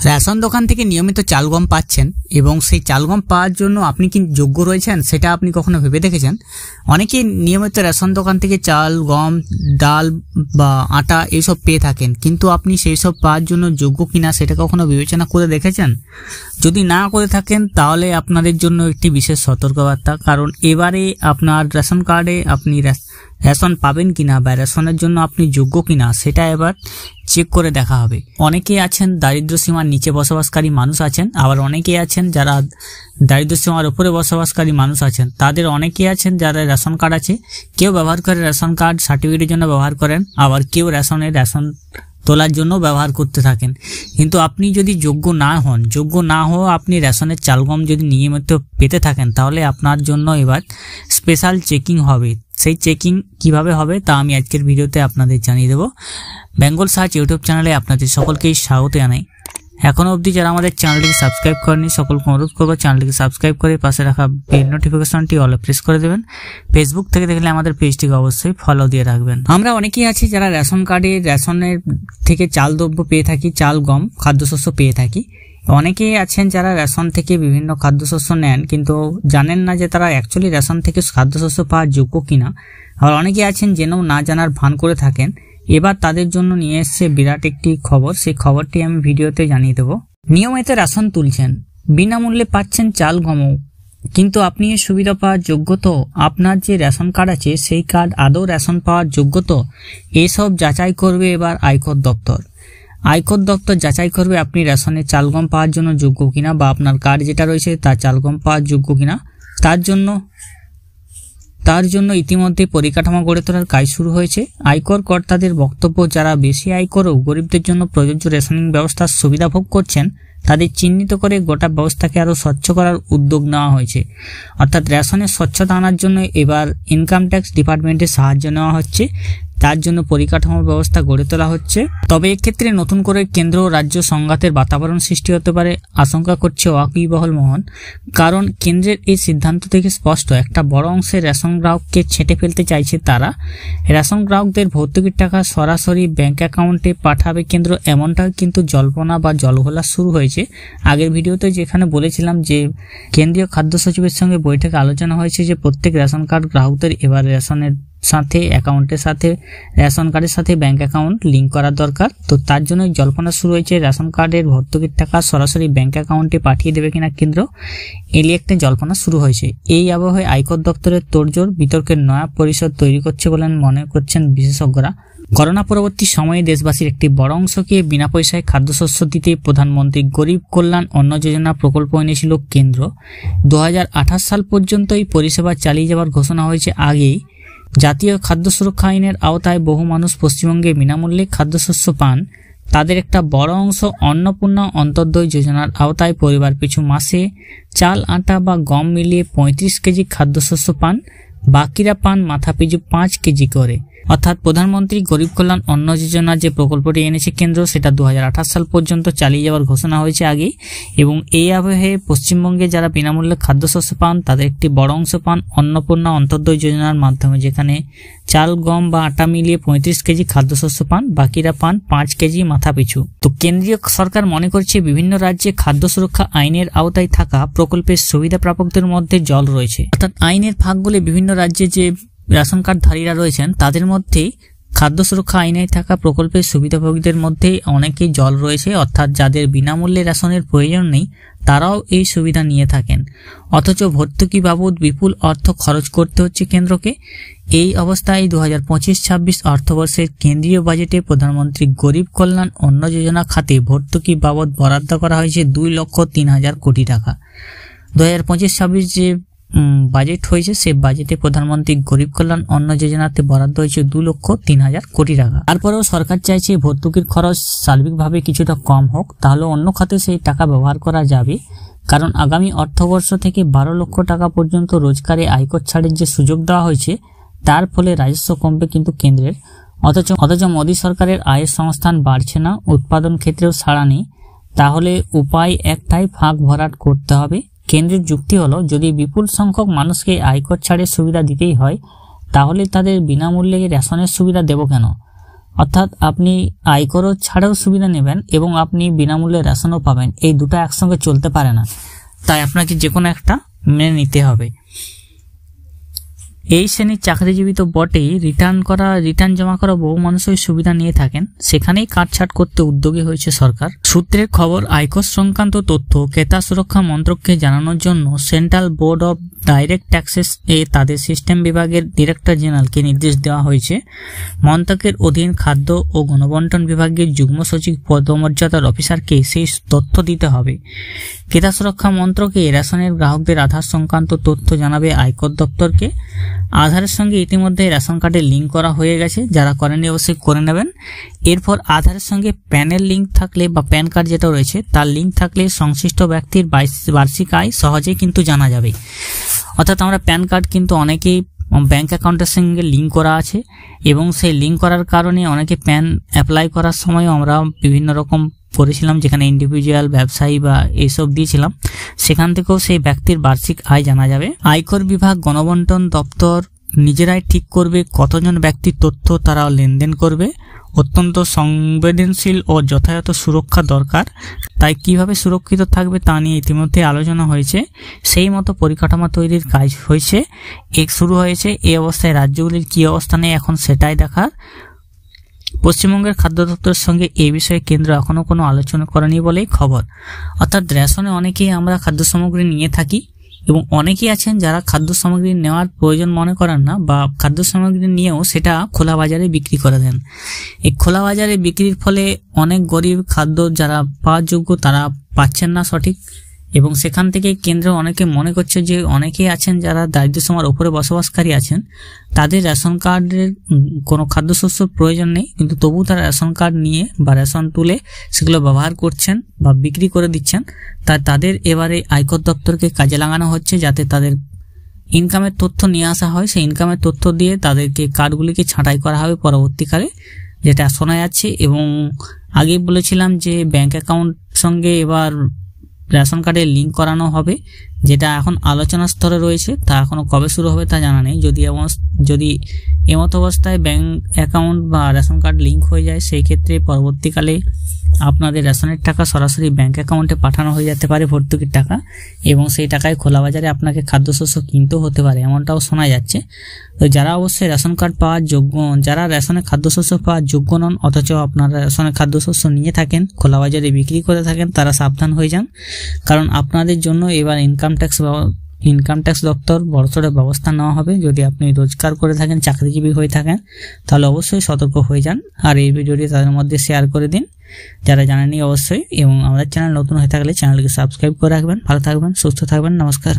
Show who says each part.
Speaker 1: Ration দোকান থেকে নিয়মিত চাল গম পাচ্ছেন এবং সেই চাল গম পাওয়ার জন্য আপনি কি যোগ্য রয়েছেন সেটা আপনি কখনো ভেবে দেখেছেন? অনেকেই নিয়মিত রেশন দোকান থেকে চাল, গম, ডাল বা আটা এইসব পেয়ে থাকেন, কিন্তু আপনি সেই সব পাওয়ার জন্য যোগ্য কিনা সেটা কখনো বিবেচনা করে দেখেছেন? যদি না করে থাকেন তাহলে আপনাদের জন্য একটি বিশেষ সতর্কবার্তা, কারণ এবারে আপনার রেশন কার্ডে আপনি রেশন পাবেন কিনা বা রেশনের জন্য আপনি যোগ্য কিনা সেটা এবার চেক করে দেখা হবে। অনেকেই আছেন দারিদ্র্য সীমার নিচে বসবাসকারী মানুষ আছেন, আবার অনেকেই আছেন যারা দারিদ্র্য সীমার উপরে বসবাসকারী মানুষ আছেন। তাদের অনেকেই আছেন যারা রেশন কার্ড আছে, কেউ ব্যবহার করে রেশন কার্ড সার্টিফিকেটের জন্য ব্যবহার করেন, আবার কেউ রেশন তোলার জন্য ব্যবহার করতে থাকেন। কিন্তু আপনি যদি যোগ্য না হওয়া আপনি রেশনের চাল গম যদি নিয়মিত পেতে থাকেন তাহলে আপনার জন্য এবার স্পেশাল চেকিং হবে। সেই চেকিং কিভাবে হবে তা আমি আজকের ভিডিওতে আপনাদের জানিয়ে দেব। বেঙ্গল সার্চ ইউটিউব চ্যানেলে আপনাদের সকলকেই স্বাগত জানাই। এখনো অবধি যারা আমাদের চ্যানেলটিকে সাবস্ক্রাইব করেনি সকলকে অনুরোধ করবো চ্যানেলটিকে সাবস্ক্রাইব করে পাশে রাখা বেল নোটিফিকেশনটি অলে প্রেস করে দেবেন। ফেসবুক থেকে দেখলে আমাদের পেজটিকে অবশ্যই ফলো দিয়ে রাখবেন। আমরা অনেকেই আছি যারা রেশন কার্ডে রেশনের থেকে চাল দ্রব্য পেয়ে থাকি, চাল, গম, খাদ্যশস্য পেয়ে থাকি। অনেকেই আছেন যারা রেশন থেকে বিভিন্ন খাদ্যশস্য নেন কিন্তু জানেন না যে তারা অ্যাকচুয়ালি রেশন থেকে খাদ্যশস্য পাওয়ার যোগ্য কিনা। আবার অনেকেই আছেন জেনেও না জানার ভান করে থাকেন। এবার তাদের জন্য নিয়ে এসছে বিরাট একটি খবর, সেই খবরটি আমি ভিডিওতে জানিয়ে দেব। নিয়মিত রেশন তুলছেন, বিনামূল্যে পাচ্ছেন চাল, গমও, কিন্তু আপনি এই সুবিধা পাওয়ার যোগ্য তো? আপনার যে রেশন কার্ড আছে সেই কার্ড আদৌ রেশন পাওয়ার যোগ্য তো? এসব যাচাই করবে এবার আয়কর দপ্তর। আয়কর দপ্তর যাচাই করবে আপনি রেশনের চাল গম পাওয়ার জন্য যোগ্য কিনা বা আপনার কার্ড যেটা রয়েছে তার চাল গম পাওয়ার যোগ্য কিনা। তার জন্য ইতিমধ্যে পরিকাঠামো গড়ে তোলার কাজ শুরু হয়েছে। আয়কর কর্তাদের বক্তব্য, যারা বেশি আয় করেও গরিবদের জন্য প্রযোজ্য রেশনিং ব্যবস্থার সুবিধা ভোগ করছেন তাদের চিহ্নিত করে গোটা ব্যবস্থাকে আরও স্বচ্ছ করার উদ্যোগ নেওয়া হয়েছে। অর্থাৎ রেশনের স্বচ্ছতা আনার জন্য এবার ইনকাম ট্যাক্স ডিপার্টমেন্টের সাহায্য নেওয়া হচ্ছে, তার জন্য পরিকাঠামো ব্যবস্থা গড়ে তোলা হচ্ছে। তবে এক্ষেত্রে নতুন করে কেন্দ্র ও রাজ্য সংঘাতের বাতাবরণ সৃষ্টি হতে পারে আশঙ্কা করছে ওয়াকিবহল মহল। কারণ কেন্দ্রের এই সিদ্ধান্ত থেকে স্পষ্ট একটা বড় অংশের রেশন গ্রাহককে ছেঁটে ফেলতে চাইছে তারা। রেশন গ্রাহকদের ভর্তুকির টাকা সরাসরি ব্যাংক অ্যাকাউন্টে পাঠাবে কেন্দ্র, এমনটাও কিন্তু জল্পনা বা জলঘোলা শুরু হয়েছে। আগের ভিডিওতে যেখানে বলেছিলাম যে কেন্দ্রীয় খাদ্য সচিবের সঙ্গে বৈঠকে আলোচনা হয়েছে যে প্রত্যেক রেশন কার্ড গ্রাহকদের এবার রেশনের সাথে অ্যাকাউন্টের সাথে রেশন কার্ডের সাথে ব্যাংক অ্যাকাউন্ট লিঙ্ক করা দরকার। তো তার জন্য জল্পনা শুরু হয়েছে রেশন কার্ডের ভর্তুকির টাকা সরাসরি ব্যাংক অ্যাকাউন্টে পাঠিয়ে দেবে কিনা কেন্দ্র, এলি একটা জল্পনা শুরু হয়েছে। এই আবহে আয়কর দপ্তরের তোড়জোড় বিতর্কের নয়া পরিসর তৈরি করছে বলে মনে করছেন বিশেষজ্ঞরা। করোনা পরবর্তী সময়ে দেশবাসীর একটি বড় অংশকে বিনা পয়সায় খাদ্যশস্য দিতে প্রধানমন্ত্রী গরিব কল্যাণ অন্ন যোজনা প্রকল্প এনেছিল কেন্দ্র। 2028 সাল পর্যন্ত এই পরিষেবা চালিয়ে যাওয়ার ঘোষণা হয়েছে আগেই। জাতীয় খাদ্য সুরক্ষা আইনের আওতায় বহু মানুষ পশ্চিমবঙ্গে বিনামূল্যে খাদ্যশস্য পান। তাদের একটা বড় অংশ অন্নপূর্ণা অন্তর্দয় যোজনার আওতায় পরিবার পিছু মাসে চাল, আটা বা গম মিলিয়ে 35 কেজি খাদ্যশস্য পান, বাকিরা পান মাথাপিছু 5 কেজি করে। অর্থাৎ প্রধানমন্ত্রী গরিব কল্যাণ অন্ন যোজনা যে প্রকল্পটি এনেছে কেন্দ্র সেটা 2028 সাল পর্যন্ত চালিয়ে যাওয়ার ঘোষণা হয়েছে আগেই। এবং এই আবহে পশ্চিমবঙ্গে যারা বিনামূল্যে খাদ্যশস্য পান তাদের একটি বড় অংশ পান অন্নপূর্ণা অন্তর্দয় যোজনার মাধ্যমে, যেখানে চাল, গম বা আটা মিলিয়ে 35 কেজি খাদ্যশস্য পান, বাকিরা পান 5 কেজি মাথাপিছু। তো কেন্দ্রীয় সরকার মনে করছে বিভিন্ন রাজ্যে খাদ্য সুরক্ষা আইনের আওতায় থাকা প্রকল্পের সুবিধা প্রাপকদের মধ্যে জল রয়েছে। অর্থাৎ আইনের ফাঁক বলে বিভিন্ন রাজ্যে যে রেশন কার্ডধারীরা রয়েছেন তাদের মধ্যেই খাদ্য সুরক্ষা আইনে থাকা প্রকল্পের সুবিধাভোগীদের মধ্যে অনেকেই জল রয়েছে। অর্থাৎ যাদের বিনামূল্যে রেশনের প্রয়োজন নেই তারাও এই সুবিধা নিয়ে থাকেন, অথচ ভর্তুকি বাবদ বিপুল অর্থ খরচ করতে হচ্ছে কেন্দ্রকে। এই অবস্থায় 2025-26 অর্থবর্ষের কেন্দ্রীয় বাজেটে প্রধানমন্ত্রী গরিব কল্যাণ অন্ন যোজনা খাতে ভর্তুকি বাবদ বরাদ্দ করা হয়েছে 2,03,000 কোটি টাকা। 2025-26 যে বাজেট হয়েছে সে বাজেটে প্রধানমন্ত্রী গরিব কল্যাণ অন্ন যোজনাতে বরাদ্দ হয়েছে 2,03,000 কোটি টাকা। তারপরেও সরকার চাইছে ভর্তুকির খরচ সার্বিকভাবে কিছুটা কম হোক, তাহলে অন্য খাতে সেই টাকা ব্যবহার করা যাবে। কারণ আগামী অর্থবর্ষ থেকে 12 লক্ষ টাকা পর্যন্ত রোজগারে আয়কর ছাড়ের যে সুযোগ দেওয়া হয়েছে তার ফলে রাজস্ব কমবে কিন্তু কেন্দ্রের। অথচ মোদী সরকারের আয়ের সংস্থান বাড়ছে না, উৎপাদন ক্ষেত্রেও ছাড়া নেই। তাহলে উপায় একটাই, ফাঁক ভরাট করতে হবে। কেন্দ্রের যুক্তি হলো, যদি বিপুল সংখ্যক মানুষকে আয়কর ছাড়ের সুবিধা দিতেই হয় তাহলে তাদের বিনামূল্যে রেশনের সুবিধা দেব কেন? অর্থাৎ আপনি আয়কর ছাড়াও সুবিধা নেবেন এবং আপনি বিনামূল্যে রেশনও পাবেন। এই দুটো একসঙ্গে চলতে পারে না, তাই আপনাকে যে কোনো একটা মেনে নিতে হবে। এই শ্রেণীর চাকরিজীবী তো বটেই, রিটার্ন জমা করা বহু মানুষই সুবিধা নিয়ে থাকেন, সেখানেই কাটছাট করতে উদ্যোগী হয়েছে সরকার। সূত্রের খবর, আয়কর সংক্রান্ত তথ্য ক্রেতা সুরক্ষা মন্ত্রককে জানানোর জন্য central board of direct taxes এ তাদের সিস্টেম বিভাগের ডিরেক্টর জেনারেলকে নির্দেশ দেওয়া হয়েছে মন্ত্রকের অধীন খাদ্য ও গণবন্টন বিভাগের যুগ্ম সচিব পদমর্যাদার অফিসারকে সেই তথ্য দিতে হবে। ক্রেতা সুরক্ষা মন্ত্রকে রেশনের গ্রাহকদের আধার সংক্রান্ত তথ্য জানাবে আয়কর দপ্তরকে। আধারের সঙ্গে ইতিমধ্যে রেশন কার্ডের লিঙ্ক করা হয়ে গেছে, যারা করেননি অবশ্যই করে নেবেন। এরপর আধারের সঙ্গে প্যানের লিঙ্ক থাকলে বা প্যান কার্ড যেটা রয়েছে তার লিঙ্ক থাকলে সংশ্লিষ্ট ব্যক্তির বার্ষিক আয় সহজেই কিন্তু জানা যাবে। অর্থাৎ আমরা প্যান কার্ড কিন্তু অনেকেই ব্যাংক অ্যাকাউন্টের সঙ্গে লিঙ্ক করা আছে এবং সেই লিঙ্ক করার কারণে অনেকে প্যান অ্যাপ্লাই করার সময় আমরা বিভিন্ন রকম করেছিলাম, যেখানে ইন্ডিভিজুয়াল, ব্যবসায়ী বা এইসব দিয়েছিলাম, সেখান থেকেও সেই ব্যক্তির বার্ষিক আয় জানা যাবে। আয়কর বিভাগ, গণবন্টন দপ্তর নিজেরাই ঠিক করবে কতজন ব্যক্তির তথ্য তারা লেনদেন করবে। অত্যন্ত সংবেদনশীল ও যথাযথ সুরক্ষা দরকার, তাই কিভাবে সুরক্ষিত থাকবে তা নিয়ে ইতিমধ্যে আলোচনা হয়েছে। সেই মতো পরিকাঠামো তৈরির কাজ হয়েছে, শুরু হয়েছে। এই অবস্থায় রাজ্যগুলির কী অবস্থানে এখন সেটাই দেখার। পশ্চিমবঙ্গের খাদ্য দপ্তরের সঙ্গে এই বিষয়ে কেন্দ্র এখনও কোনো আলোচনা করেনি বলেই খবর। অর্থাৎ রেশনে অনেকেই আমরা খাদ্য সামগ্রী নিয়ে থাকি এবং অনেকেই আছেন যারা খাদ্য সামগ্রী নেওয়ার প্রয়োজন মনে করেন না বা খাদ্য সামগ্রী নিয়েও সেটা খোলা বাজারে বিক্রি করে দেন। এই খোলা বাজারে বিক্রির ফলে অনেক গরিব খাদ্য যারা পাওয়ার যোগ্য তারা পাচ্ছেন না সঠিক, এবং সেখান থেকে কেন্দ্র অনেকে মনে করছে যে অনেকেই আছেন যারা দারিদ্র্য সীমার উপরে বসবাসকারী আছেন, তাদের রেশন কার্ডের কোনো খাদ্যশস্য প্রয়োজন নেই, কিন্তু তবু তারা রেশন কার্ড নিয়ে বা রেশন তুলে সেগুলো ব্যবহার করছেন বা বিক্রি করে দিচ্ছেন। তাই তাদের এবারে আয়কর দপ্তরকে কাজে লাগানো হচ্ছে যাতে তাদের ইনকামের তথ্য নিয়ে আসা হয়। সেই ইনকামের তথ্য দিয়ে তাদেরকে কার্ডগুলিকে ছাঁটাই করা হবে পরবর্তীকালে, যেটা শোনা যাচ্ছে। এবং আগেই বলেছিলাম যে ব্যাংক অ্যাকাউন্ট সঙ্গে এবার রেশন কার্ডের লিঙ্ক করানো হবে, যেটা এখন আলোচনা স্তরে রয়েছে, তা এখনো কবে শুরু হবে তা জানা নেই। যদি এমত অবস্থায় ব্যাংক অ্যাকাউন্ট বা রেশন কার্ড লিঙ্ক হয়ে যায়, সেই ক্ষেত্রে পরবর্তীকালে আপনাদের রেশনের টাকা সরাসরি ব্যাংক অ্যাকাউন্টে পাঠানো হয়ে যেতে পারে, ভর্তুকির টাকা, এবং সেই টাকায় খোলা বাজারে আপনাকে খাদ্যশস্য কিনতেও হতে পারে, এমনটাও শোনা যাচ্ছে। তো যারা অবশ্যই রেশন কার্ড পাওয়ার যোগ্য, যারা রেশনে খাদ্যশস্য পাওয়ার যোগ্য নন অথচ আপনারা রেশনে খাদ্যশস্য নিয়ে থাকেন, খোলা বাজারে বিক্রি করে থাকেন, তারা সাবধান হয়ে যান, কারণ আপনাদের জন্য এবার ইনকাম ট্যাক্স দপ্তর বড়সড় ব্যবস্থা নেওয়া হবে। যদি আপনি রোজগার করে থাকেন, চাকরিজীবী হয়ে থাকেন, তাহলে অবশ্যই সতর্ক হয়ে যান। আর এই ভিডিওটি তাদের মধ্যে শেয়ার করে দিন যারা জানেননি অবশ্যই, এবং আমাদের চ্যানেল নতুন হয়ে থাকলে চ্যানেলকে সাবস্ক্রাইব করে রাখবেন। ভালো থাকবেন, সুস্থ থাকবেন, নমস্কার।